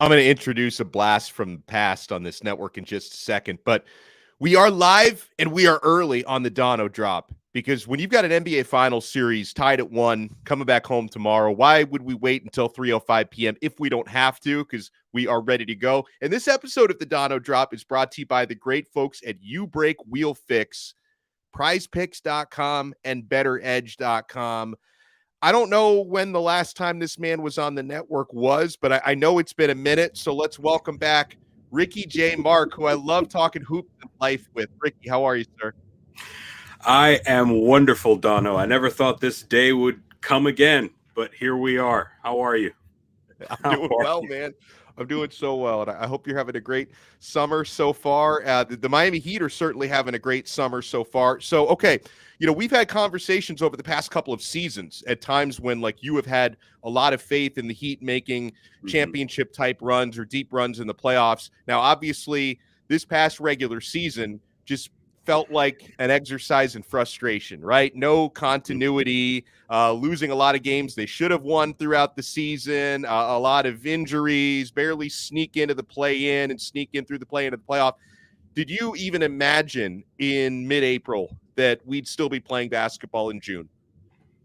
I'm going to introduce a blast from the past on this network in just a second, but we are live and we are early on the Donno drop because when you've got an NBA Finals series tied at 1, coming back home tomorrow, why would we wait until 3:05 p.m. if we don't have to? Because we are ready to go. And this episode of the Donno drop is brought to you by the great folks at You Break Wheel Fix, PrizePicks.com, and BetterEdge.com. I don't know when the last time this man was on the network was, but I know it's been a minute. So let's welcome back Ricky J. Marc, who I love talking hoops and life with. Ricky, how are you, sir? I am wonderful, Donno. I never thought this day would come again, but here we are. How are you? I'm doing well, man. I'm doing so well, and I hope you're having a great summer so far. The Miami Heat are certainly having a great summer so far. So, okay, we've had conversations over the past couple of seasons at times when, like, you have had a lot of faith in the Heat making championship-type runs or deep runs in the playoffs. Now, obviously, this past regular season just felt like an exercise in frustration, right? No continuity, losing a lot of games they should have won throughout the season, a lot of injuries, barely sneak into the play-in and sneak in through the play-in of the playoff. Did you even imagine in mid-April that we'd still be playing basketball in June?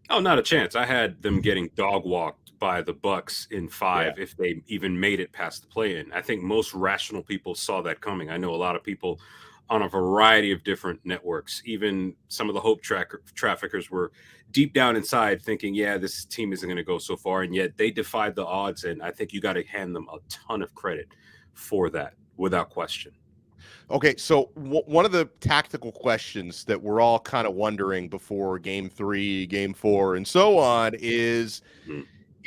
Oh, not a chance. I had them getting dog-walked by the Bucks in 5 if they even made it past the play-in. I think most rational people saw that coming. I know a lot of people on a variety of different networks. Even some of the hope traffickers were deep down inside thinking, yeah, this team isn't going to go so far. And yet they defied the odds. And I think you got to hand them a ton of credit for that, without question. Okay, so one of the tactical questions that we're all kind of wondering before Game 3, Game 4, and so on is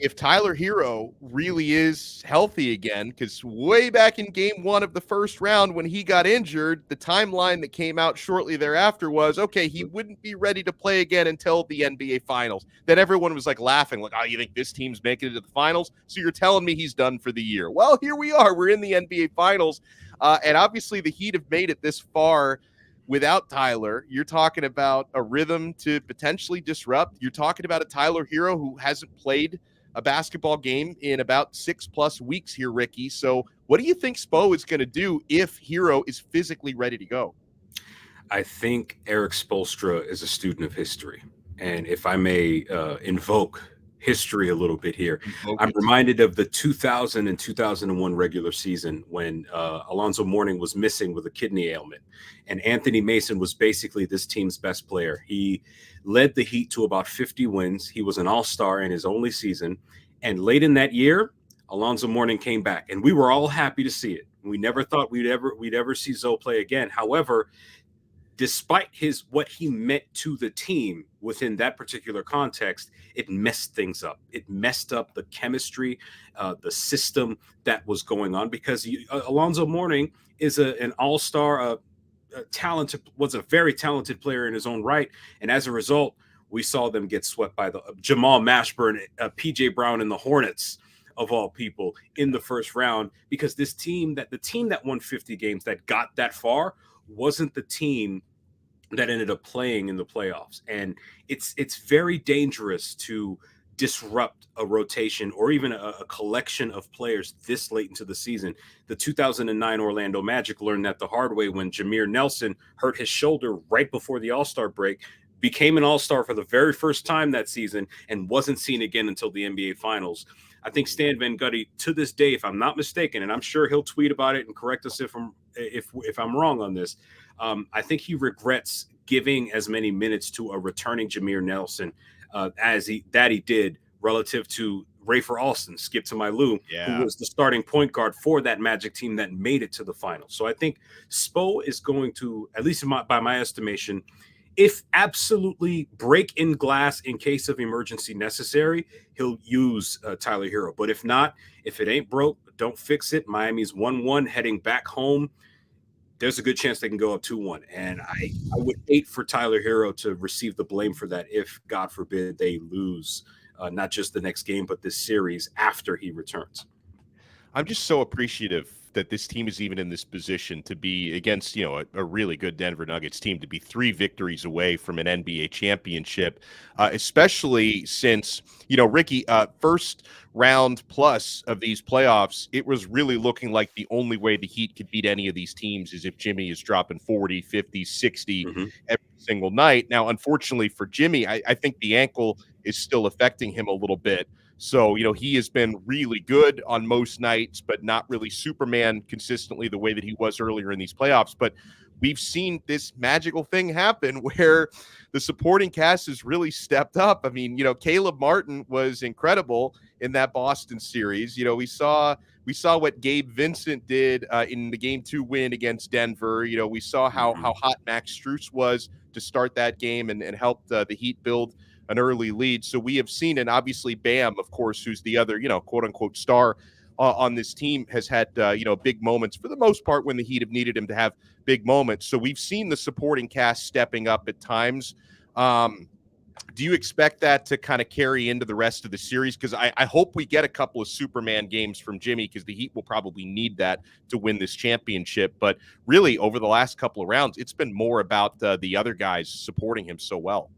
if Tyler Herro really is healthy again, because way back in Game 1 of the first round when he got injured, the timeline that came out shortly thereafter was, okay, he wouldn't be ready to play again until the NBA Finals. Then everyone was like laughing, like, oh, you think this team's making it to the Finals? So you're telling me he's done for the year. Well, here we are. We're in the NBA Finals. And obviously the Heat have made it this far without Tyler. You're talking about a rhythm to potentially disrupt. You're talking about a Tyler Herro who hasn't played a basketball game in about 6+ weeks here, Ricky. So what do you think Spo is going to do if Herro is physically ready to go? I think Eric Spoelstra is a student of history. And if I may invoke history a little bit here, I'm reminded of the 2000 and 2001 regular season when Alonzo Mourning was missing with a kidney ailment. And Anthony Mason was basically this team's best player. He led the Heat to about 50 wins. He was an all-star in his only season. And late in that year, Alonzo Mourning came back. And we were all happy to see it. We never thought we'd ever see Zoe play again. However, despite what he meant to the team within that particular context, it messed things up. It messed up the chemistry, the system that was going on, because Alonzo Mourning is an all-star, was a very talented player in his own right. And as a result, we saw them get swept by the Jamal Mashburn, PJ Brown, and the Hornets, of all people, in the first round, because the team that won 50 games, that got that far, wasn't the team that ended up playing in the playoffs. And it's very dangerous to disrupt a rotation or even a collection of players this late into the season. The 2009 Orlando Magic learned that the hard way when Jameer Nelson hurt his shoulder right before the All-Star break, became an All-Star for the very first time that season, and wasn't seen again until the NBA Finals. I think Stan Van Gundy, to this day, if I'm not mistaken, and I'm sure he'll tweet about it and correct us if I'm wrong on this, I think he regrets giving as many minutes to a returning Jameer Nelson as he did relative to Rafer Alston, Skip to my Lou, who was the starting point guard for that Magic team that made it to the finals. So I think Spo is going to, at least by my estimation, if absolutely break in glass in case of emergency necessary, he'll use Tyler Herro. But if not, if it ain't broke, don't fix it. Miami's 1-1 heading back home. There's a good chance they can go up 2-1. And I would hate for Tyler Herro to receive the blame for that if, God forbid, they lose not just the next game, but this series after he returns. I'm just so appreciative that this team is even in this position to be against, a really good Denver Nuggets team, to be 3 victories away from an NBA championship, especially since, Ricky, first round plus of these playoffs, it was really looking like the only way the Heat could beat any of these teams is if Jimmy is dropping 40, 50, 60 every single night. Now, unfortunately for Jimmy, I think the ankle is still affecting him a little bit. So, he has been really good on most nights, but not really Superman consistently the way that he was earlier in these playoffs. But we've seen this magical thing happen where the supporting cast has really stepped up. I mean, Caleb Martin was incredible in that Boston series. We saw what Gabe Vincent did in the Game 2 win against Denver. We saw how hot Max Strus was to start that game and helped the Heat build an early lead. So we have seen, and obviously Bam, of course, who's the other, quote unquote star on this team, has had, big moments for the most part when the Heat have needed him to have big moments. So we've seen the supporting cast stepping up at times. Do you expect that to kind of carry into the rest of the series? Because I hope we get a couple of Superman games from Jimmy, because the Heat will probably need that to win this championship. But really, over the last couple of rounds, it's been more about the other guys supporting him so well.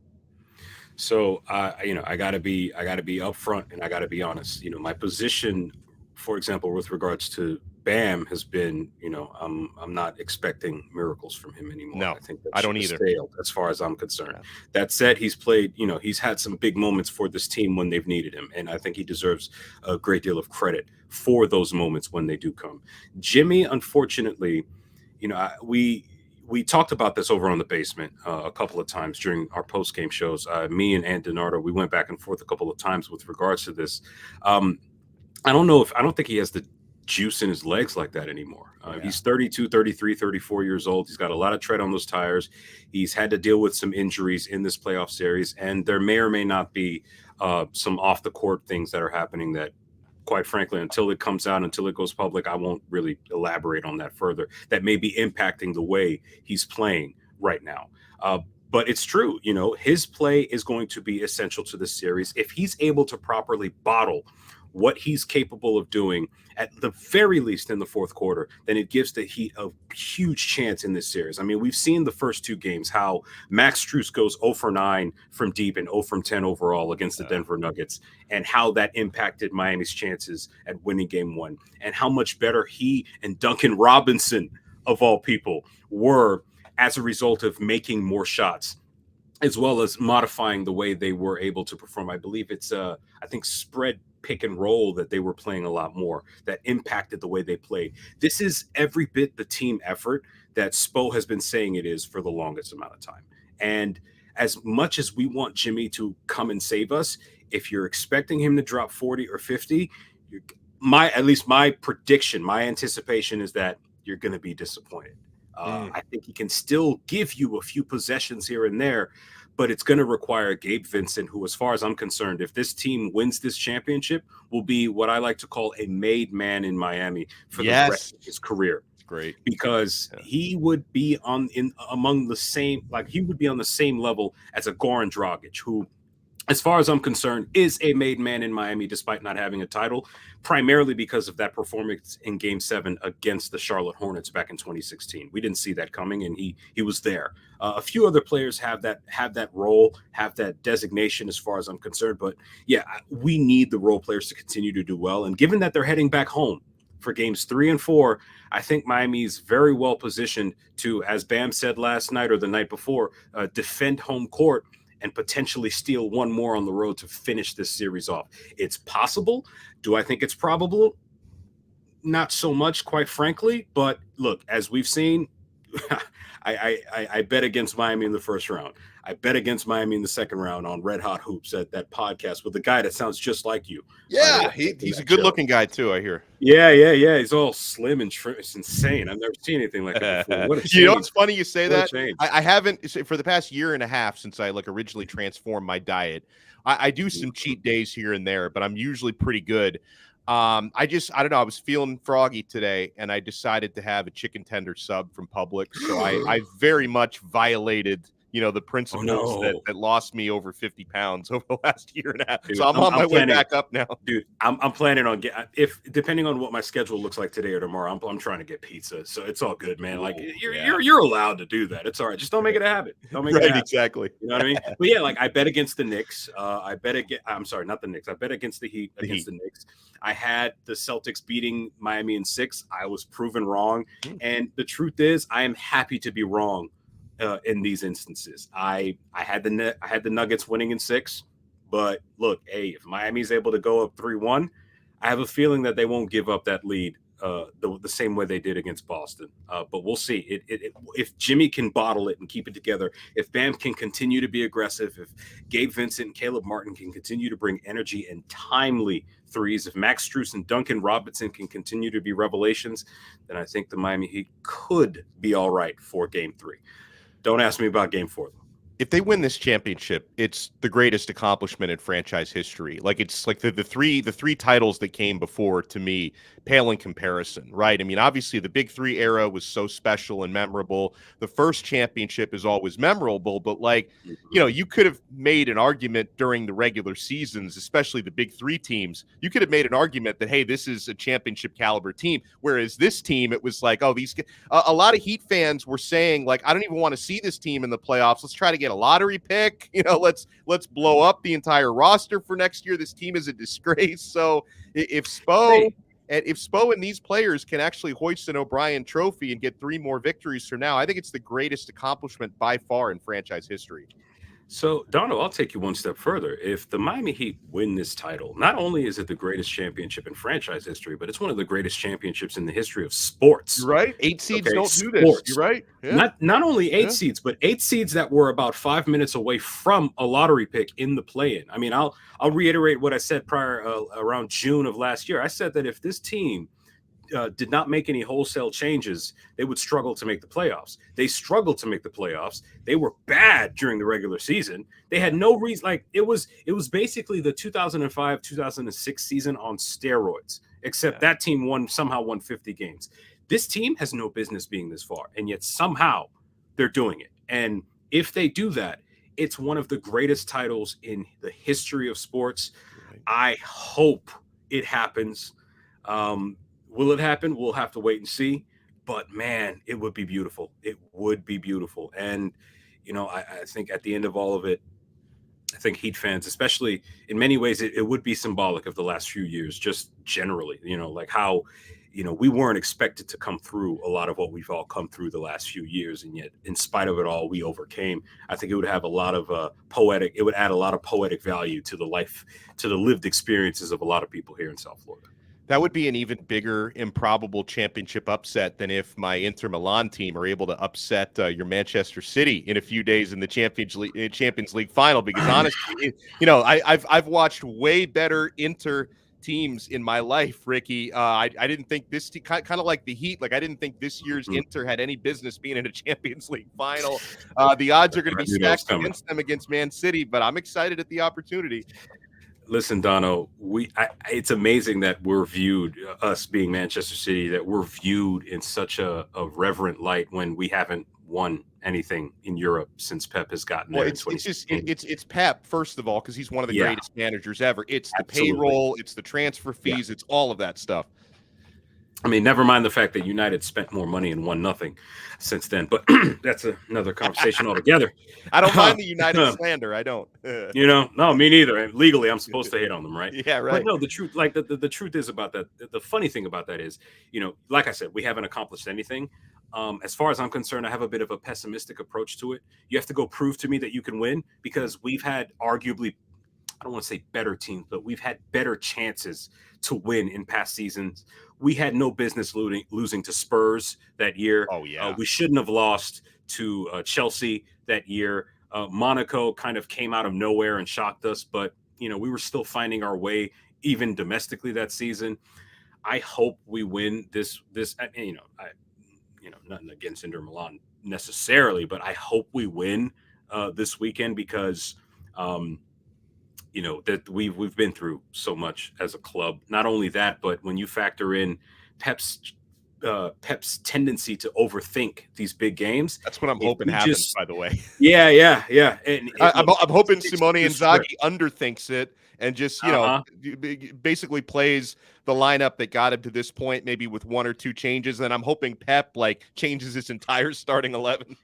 So, I gotta be upfront and I gotta be honest. My position, for example, with regards to Bam has been, I'm not expecting miracles from him anymore. No, I think that I don't either. Failed, as far as I'm concerned. Yeah. That said, he's played, he's had some big moments for this team when they've needed him, and I think he deserves a great deal of credit for those moments when they do come. Jimmy, unfortunately, we talked about this over on the basement a couple of times during our post-game shows. Me and Donardo, we went back and forth a couple of times with regards to this. I don't think he has the juice in his legs like that anymore. He's 32, 33, 34 years old. He's got a lot of tread on those tires. He's had to deal with some injuries in this playoff series, and there may or may not be some off-the-court things that are happening that, quite frankly, until it comes out, until it goes public, I won't really elaborate on that further. That may be impacting the way he's playing right now. But it's true, his play is going to be essential to this series. If he's able to properly bottle what he's capable of doing, at the very least in the fourth quarter, then it gives the Heat a huge chance in this series. I mean, we've seen the first 2 games how Max Strus goes 0 for 9 from deep and 0 from 10 overall against the Denver Nuggets, and how that impacted Miami's chances at winning game 1, and how much better he and Duncan Robinson, of all people, were as a result of making more shots, as well as modifying the way they were able to perform. I believe it's spread pick and roll that they were playing a lot more, that impacted the way they played. This is every bit the team effort that Spo has been saying it is for the longest amount of time. And as much as we want Jimmy to come and save us, if you're expecting him to drop 40 or 50, at least my prediction, my anticipation is that you're going to be disappointed. I think he can still give you a few possessions here and there, but it's going to require Gabe Vincent, who, as far as I'm concerned, if this team wins this championship, will be what I like to call a made man in Miami for the rest of his career. Great. Because he would be on the same level as a Goran Dragic, who, as far as I'm concerned, is a made man in Miami despite not having a title, primarily because of that performance in Game 7 against the Charlotte Hornets back in 2016. We didn't see that coming, and he was there. A few other players have that role, have that designation as far as I'm concerned. But, yeah, we need the role players to continue to do well. And given that they're heading back home for Games 3 and 4, I think Miami is very well positioned to, as Bam said last night or the night before, defend home court and potentially steal one more on the road to finish this series off. It's possible. Do I think it's probable? Not so much, quite frankly. But look, as we've seen, I bet against Miami in the first round. I bet against Miami in the second round on Red Hot Hoops, at that podcast with a guy that sounds just like you. Yeah, he's a good-looking guy too, I hear. Yeah. He's all slim and trim. It's insane. I've never seen anything like that before. What a change. You know, it's funny you say What that. I haven't, for the past year and a half since I originally transformed my diet. I do some cheat days here and there, but I'm usually pretty good. I don't know. I was feeling froggy today, and I decided to have a chicken tender sub from Publix. So I very much violated the principles that lost me over 50 pounds over the last year and a half. Dude, so I'm on my way back up now. Dude, I'm planning on depending on what my schedule looks like today or tomorrow, I'm trying to get pizza. So it's all good, man. Like you're allowed to do that. It's all right. Just don't make it a habit. Don't make it a habit. Exactly. You know what I mean? But yeah, like I bet against the Knicks. I'm sorry, not the Knicks. I bet against the Heat against the Knicks. I had the Celtics beating Miami in 6. I was proven wrong. And the truth is, I am happy to be wrong in these instances. I had the Nuggets winning in 6. But look, hey, if Miami's able to go up 3-1, I have a feeling that they won't give up that lead the same way they did against Boston. But we'll see. If Jimmy can bottle it and keep it together, if Bam can continue to be aggressive, if Gabe Vincent and Caleb Martin can continue to bring energy and timely threes, if Max Strus and Duncan Robinson can continue to be revelations, then I think the Miami Heat could be all right for Game 3. Don't ask me about Game 4, though. If they win this championship, it's the greatest accomplishment in franchise history. Like it's like the three titles that came before, to me, pale in comparison, right? I mean, obviously the Big 3 era was so special and memorable. The first championship is always memorable, but like, you could have made an argument during the regular seasons, especially the Big 3 teams. You could have made an argument that, hey, this is a championship caliber team. Whereas this team, it was like, oh, a lot of Heat fans were saying, like, I don't even want to see this team in the playoffs. Let's try to get a lottery pick. Let's blow up the entire roster for next year. This team is a disgrace. So if Spo and these players can actually hoist an O'Brien trophy and get 3 more victories from now, I think it's the greatest accomplishment by far in franchise history. So, Donno, I'll take you one step further. If the Miami Heat win this title, not only is it the greatest championship in franchise history, but it's one of the greatest championships in the history of sports. You're right. 8 seeds don't do this. You're right. Yeah. Not only 8 seeds, but 8 seeds that were about 5 minutes away from a lottery pick in the play-in. I mean, I'll reiterate what I said prior around June of last year. I said that if this team did not make any wholesale changes, they would struggle to make the playoffs. They struggled to make the playoffs. They were bad during the regular season. They had no reason. Like it was basically the 2005-2006 season on steroids, except that team somehow won 50 games. This team has no business being this far, and yet somehow they're doing it. And if they do that, it's one of the greatest titles in the history of sports. Right. I hope it happens. Will it happen? We'll have to wait and see. But, man, it would be beautiful. It would be beautiful. And, I think at the end of all of it, I think Heat fans, especially in many ways, it would be symbolic of the last few years, just generally, like how, we weren't expected to come through a lot of what we've all come through the last few years. And yet, in spite of it all, we overcame. I think it would have a lot of it would add a lot of poetic value to the lived experiences of a lot of people here in South Florida. That would be an even bigger improbable championship upset than if my Inter Milan team are able to upset your Manchester City in a few days in the Champions League final. Because honestly, I've watched way better Inter teams in my life, Ricky. I didn't think this kind of like the Heat. Like I didn't think this year's Inter had any business being in a Champions League final. The odds are going to be stacked against them against Man City, but I'm excited at the opportunity. Listen, Donno, it's amazing that we're viewed, us being Manchester City, that we're viewed in such a reverent light when we haven't won anything in Europe since Pep has gotten there. It's Pep, first of all, because he's one of the greatest managers ever. It's the payroll, it's the transfer fees, it's all of that stuff. I mean, never mind the fact that United spent more money and won nothing since then, but that's another conversation altogether. I don't mind the United slander. I don't. No, me neither. Legally, I'm supposed to hate on them, right? Yeah, right. But no, the truth, like the truth is about that. The funny thing about that is, like I said, we haven't accomplished anything. As far as I'm concerned, I have a bit of a pessimistic approach to it. You have to go prove to me that you can win because we've had arguably, I don't want to say better teams, but we've had better chances to win in past seasons. We had no business losing to Spurs that year. Oh, yeah. We shouldn't have lost to Chelsea that year. Monaco kind of came out of nowhere and shocked us, but, we were still finding our way even domestically that season. I hope we win this, nothing against Inter Milan necessarily, but I hope we win this weekend because, that we've been through so much as a club. Not only that, but when you factor in Pep's Pep's tendency to overthink these big games. That's what I'm hoping happens, by the way. Yeah. And I'm hoping Simone Inzaghi underthinks it and just, basically plays the lineup that got him to this point, maybe with one or two changes. And I'm hoping Pep changes his entire starting 11.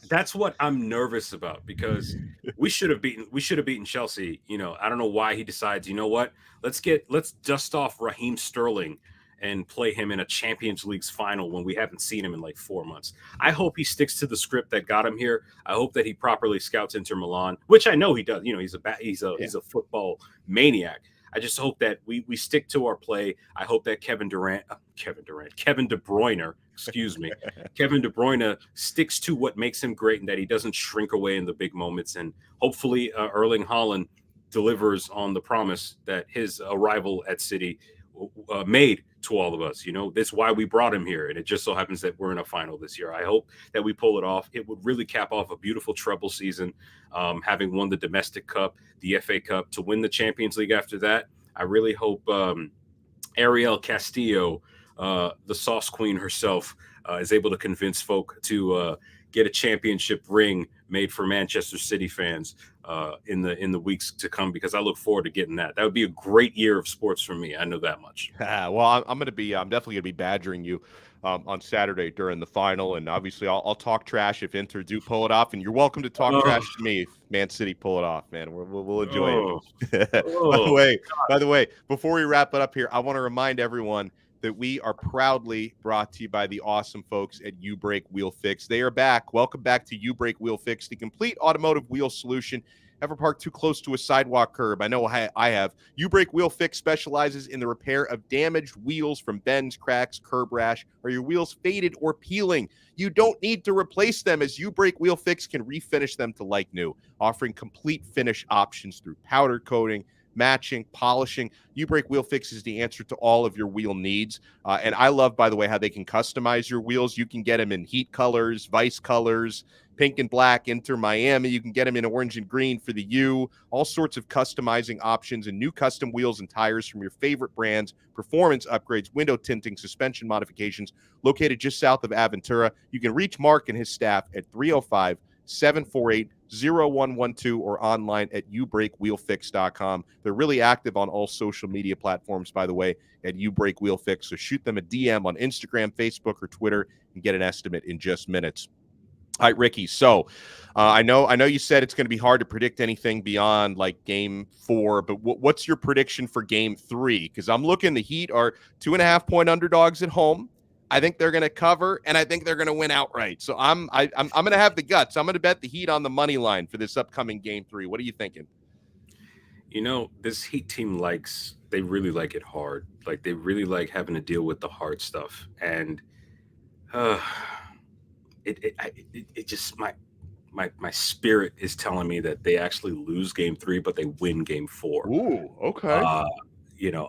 That's what I'm nervous about, because we should have beaten Chelsea. I don't know why he decides, what, let's dust off Raheem Sterling and play him in a Champions League's final when we haven't seen him in like 4 months. I hope he sticks to the script that got him here. I hope that he properly scouts Inter Milan, which I know he does. He's a football maniac. I just hope that we stick to our play. I hope that Kevin De Bruyne, Kevin De Bruyne sticks to what makes him great, and that he doesn't shrink away in the big moments. And hopefully Erling Haaland delivers on the promise that his arrival at City made to all of us. That's why we brought him here, and it just so happens that we're in a final this year. I hope that we pull it off. It would really cap off a beautiful treble season, having won the domestic cup, the FA Cup, to win the Champions League after that. I really hope Ariel Castillo, the sauce queen herself, is able to convince folk to get a championship ring made for Manchester City fans in the weeks to come, because I look forward to getting that. That would be a great year of sports for me. I know that much. Well, I'm definitely gonna be badgering you on Saturday during the final, and obviously I'll talk trash if Inter do pull it off, and you're welcome to talk trash to me if Man City pull it off, man. We'll enjoy it. By the way, before we wrap it up here, I want to remind everyone that we are proudly brought to you by the awesome folks at U-Brake Wheel Fix. They are back. Welcome back to U-Brake Wheel Fix, the complete automotive wheel solution. Ever parked too close to a sidewalk curb? I know I have. U-Brake Wheel Fix specializes in the repair of damaged wheels from bends, cracks, curb rash, or your wheels faded or peeling. You don't need to replace them, as U-Brake Wheel Fix can refinish them to like new, offering complete finish options through powder coating, matching, polishing. U-Brake Wheel Fix is the answer to all of your wheel needs. And I love, by the way, how they can customize your wheels. You can get them in heat colors, vice colors, pink and black, Inter Miami. You can get them in orange and green for the U. All sorts of customizing options and new custom wheels and tires from your favorite brands, performance upgrades, window tinting, suspension modifications, located just south of Aventura. You can reach Mark and his staff at 305-748-0112 or online at ubrakewheelfix.com. They're really active on all social media platforms, by the way, at U-Brake Wheel Fix. So shoot them a DM on Instagram, Facebook, or Twitter and get an estimate in just minutes. All right, Ricky. So I know you said it's going to be hard to predict anything beyond like game 4, but what's your prediction for game 3? Because I'm looking, the Heat are 2.5-point underdogs at home. I think they're going to cover, and I think they're going to win outright. So I'm going to have the guts. I'm going to bet the Heat on the money line for this upcoming game 3. What are you thinking? This Heat team they really like it hard. Like, they really like having to deal with the hard stuff. And it just, my spirit is telling me that they actually lose game 3, but they win game 4. Ooh, okay.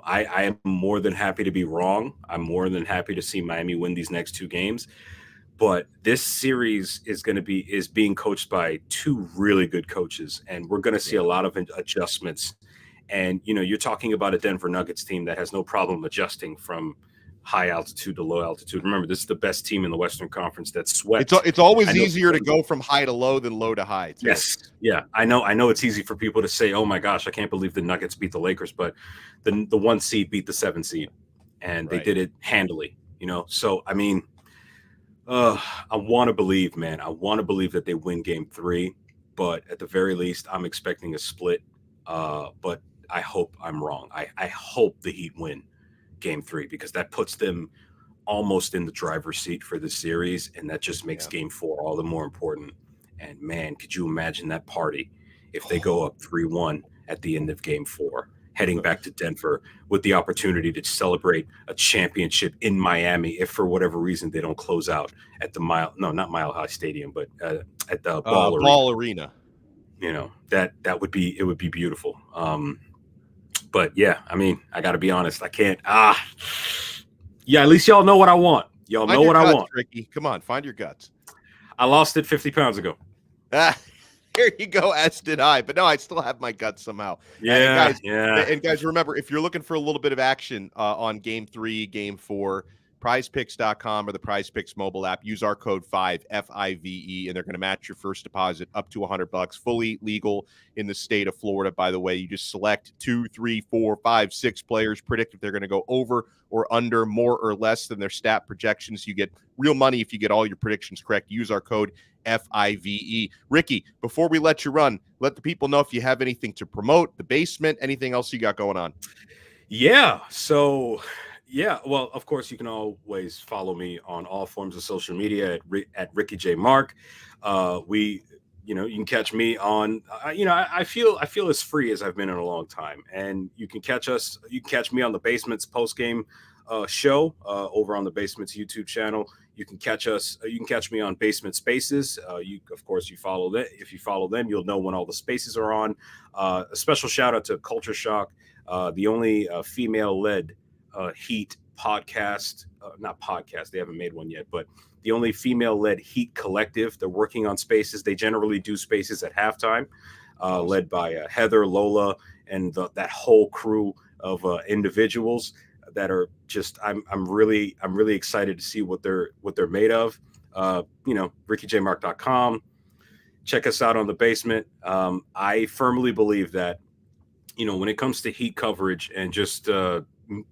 I am more than happy to be wrong. I'm more than happy to see Miami win these next 2 games. But this series is being coached by 2 really good coaches, and we're going to see a lot of adjustments. And, you're talking about a Denver Nuggets team that has no problem adjusting from high altitude to low altitude. Remember, this is the best team in the Western Conference that sweats. It's always easier to go from high to low than low to high, too. Yes. Yeah. I know it's easy for people to say, oh my gosh, I can't believe the Nuggets beat the Lakers, but the 1 seed beat the 7 seed, and they did it handily, So, I mean, I want to believe, man. I want to believe that they win game 3, but at the very least, I'm expecting a split. But I hope I'm wrong. I hope the Heat win game 3, because that puts them almost in the driver's seat for the series, and that just makes game 4 all the more important. And man, could you imagine that party if they go up 3-1 at the end of game 4, heading back to Denver with the opportunity to celebrate a championship in Miami if for whatever reason they don't close out at the not Mile High Stadium, but at the Ball Arena. That would be beautiful. But yeah, I mean, I got to be honest. I can't. Yeah, at least y'all know what I want. Y'all know what I want. Ricky, come on, find your guts. I lost it 50 pounds ago. Here you go, as did I. But no, I still have my guts somehow. Yeah, and guys, remember, if you're looking for a little bit of action on game 3, game 4, prizepicks.com or the PrizePicks mobile app. Use our code 5 FIVE, and they're going to match your first deposit up to $100. Fully legal in the state of Florida, by the way. You just select 2, 3, 4, 5, 6 players, predict if they're going to go over or under, more or less than their stat projections. You get real money if you get all your predictions correct. Use our code FIVE. Ricky, before we let you run, let the people know if you have anything to promote, the basement, anything else you got going on. Yeah. So, yeah. Well, of course, you can always follow me on all forms of social media at Ricky J Marc. You can catch me on. I feel as free as I've been in a long time, and you can catch us. You can catch me on the Basement's post game show over on the Basement's YouTube channel. You can catch us. You can catch me on Basement Spaces. Of course, you follow that. If you follow them, you'll know when all the spaces are on. A special shout out to Culture Shock, the only female-led Heat podcast. Not podcast. They haven't made one yet, but the only female-led Heat collective. They're working on spaces. They generally do spaces at halftime, led by Heather, Lola, and that whole crew of individuals that are just I'm really excited to see what they're made of. RickyJMarc.com. Check us out on the Basement. I firmly believe that, when it comes to Heat coverage and just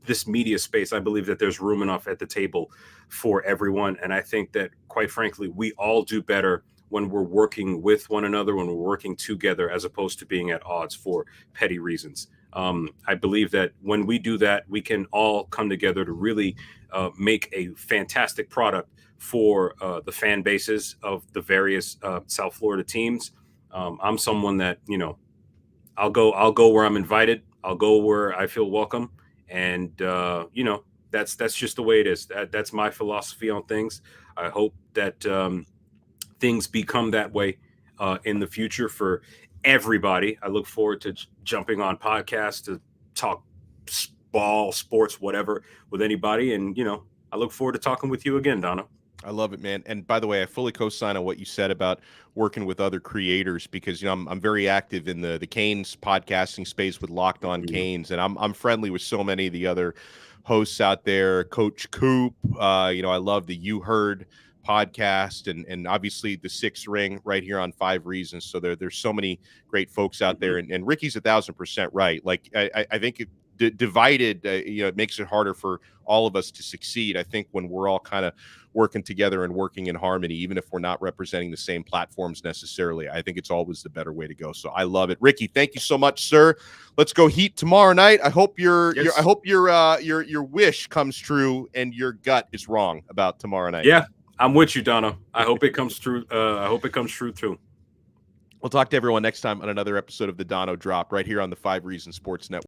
this media space, I believe that there's room enough at the table for everyone. And I think that, quite frankly, we all do better when we're working with one another, when we're working together, as opposed to being at odds for petty reasons. I believe that when we do that, we can all come together to really make a fantastic product for the fan bases of the various South Florida teams. I'm someone that, I'll go where I'm invited. I'll go where I feel welcome. And, that's just the way it is. That's my philosophy on things. I hope that things become that way in the future for everybody. I look forward to jumping on podcasts to talk ball, sports, whatever, with anybody. And, I look forward to talking with you again, Donno. I love it, man. And by the way, I fully co-sign on what you said about working with other creators, because I'm very active in the Canes podcasting space with Locked On Canes, and I'm friendly with so many of the other hosts out there. Coach Coop, I love the You Heard podcast, and obviously the Six Ring right here on 5 Reasons. So there's so many great folks out there, and Ricky's 1,000% right. Like I think divided, it makes it harder for all of us to succeed. I think when we're all kind of working together and working in harmony, even if we're not representing the same platforms necessarily, I think it's always the better way to go. So I love it. Ricky, thank you so much, sir. Let's go Heat tomorrow night. I hope your wish comes true and your gut is wrong about tomorrow night. Yeah, I'm with you, Donno. I hope it comes true. I hope it comes true too. We'll talk to everyone next time on another episode of the Donno Drop right here on the 5 Reasons Sports Network.